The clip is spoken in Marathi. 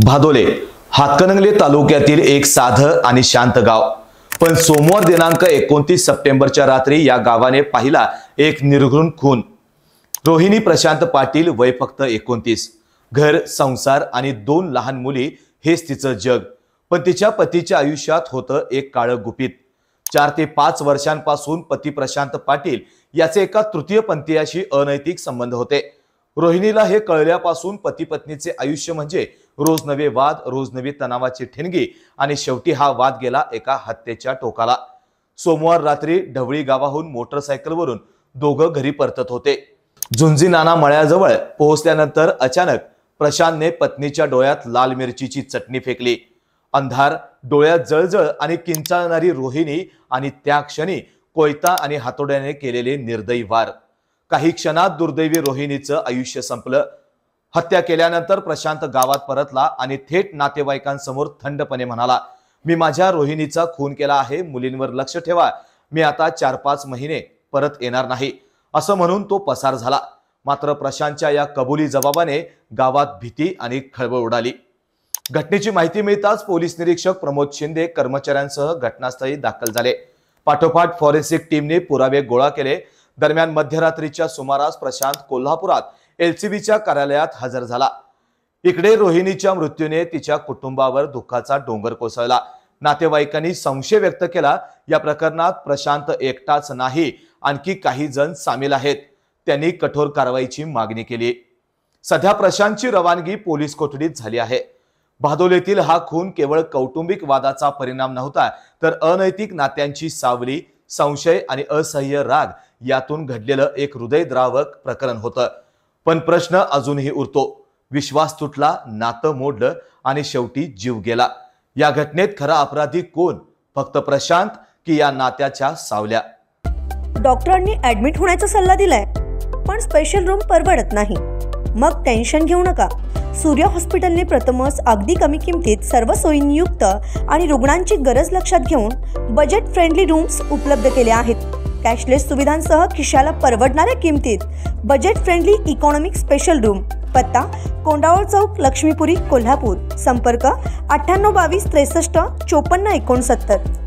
भादोले हातकणंगले तालुक्यातील एक साधं आणि शांत गाव, पण सोमवार दिनांक 29 सप्टेंबरच्या रात्री या गावाने पाहिला एक निर्घृण खून। रोहिणी प्रशांत पाटील, वय फक्त 29, घर, संसार आणि 2 लहान मुली हेच तिचं जग। पण तिच्या पतीच्या आयुष्यात होतं एक काळं गुपित। 4 ते 5 वर्षांपासून पती प्रशांत पाटील याचे एका तृतीयपंथीयाशी अनैतिक संबंध होते। रोहिणीला हे कळल्यापासून पती पत्नीचे आयुष्य म्हणजे रोज नवे वाद, रोज नवी तणावाची ठिणगी आणि शेवटी हा वाद गेला एका हत्येच्या टोकाला। सोमवार रात्री ढवळी गावाहून मोटरसायकलवरून दोघं घरी परतत होते। झुंजी नाना मळ्याजवळ पोहोचल्यानंतर अचानक प्रशांतने पत्नीच्या डोळ्यात लाल मिरचीची चटणी फेकली। अंधार, डोळ्यात जळजळ आणि किंचाळणारी रोहिणी आणि त्या क्षणी कोयता आणि हातोड्याने केलेले निर्दयी वार। काही क्षणात दुर्दैवी रोहिणीचं आयुष्य संपलं। हत्या केल्यानंतर प्रशांत गावात परतला आणि थेट नातेवाईकांसमोर थंडपणे म्हणाला, मी माझ्या रोहिणीचा खून केला आहे, मुलींवर लक्ष ठेवा, मी आता 4-5 महिने परत येणार नाही, असं म्हणून तो पसार झाला। मात्र प्रशांतच्या या कबुली जबाबाने गावात भीती आणि खळबळ उडाली। घटनेची माहिती मिळताच पोलीस निरीक्षक प्रमोद शिंदे कर्मचाऱ्यांसह घटनास्थळी दाखल झाले। पाठोपाठ फॉरेन्सिक टीमने पुरावे गोळा केले। दरम्यान मध्यरात्रीच्या सुमारास प्रशांत कोल्हापुरात एलसीबीच्या कार्यालयात हजर झाला। इकडे रोहिणीच्या मृत्यूने तिच्या कुटुंबावर दुःखाचा डोंगर कोसळला। नातेवाईकांनी संशय व्यक्त केला, या प्रकरणात प्रशांत एकटाच नाही, आणखी काही जण सामील आहेत। त्यांनी कठोर कारवाईची मागणी केली। सध्या प्रशांतची रवानगी पोलीस कोठडीत झाली आहे। भादोलेतील हा खून केवळ कौटुंबिक वादाचा परिणाम नव्हता, तर अनैतिक नात्यांची सावली, संशय आणि असह्य राग यातून घडलेलं एक हृदयद्रावक प्रकरण होतं। पण प्रश्न अजूनही उरतो, विश्वास तुटला, नातं मोडलं आणि शेवटी जीव गेला। या घटनेत खरा अपराधी कोण? फक्त प्रशांत की या नात्याच्या सावल्या? डॉक्टरांनी ऍडमिट होण्याचा सल्ला दिलाय, पण स्पेशल रूम परवडत नाही। मग टेन्शन घेऊ नका। सूर्या हॉस्पिटलने प्रथमच अगदी कमी किमतीत सर्व सोयींयुक्त आणि रुग्णांची गरज लक्षात घेऊन बजेट फ्रेंडली रूम्स उपलब्ध केले आहेत। कॅशलेस सुविधांसह खिशाला परवडणाऱ्या किमतीत budget friendly economic special room. पत्ता कोंडावळ चौक, लक्ष्मीपुरी, कोल्हापूर। संपर्क 9822 63 54 69।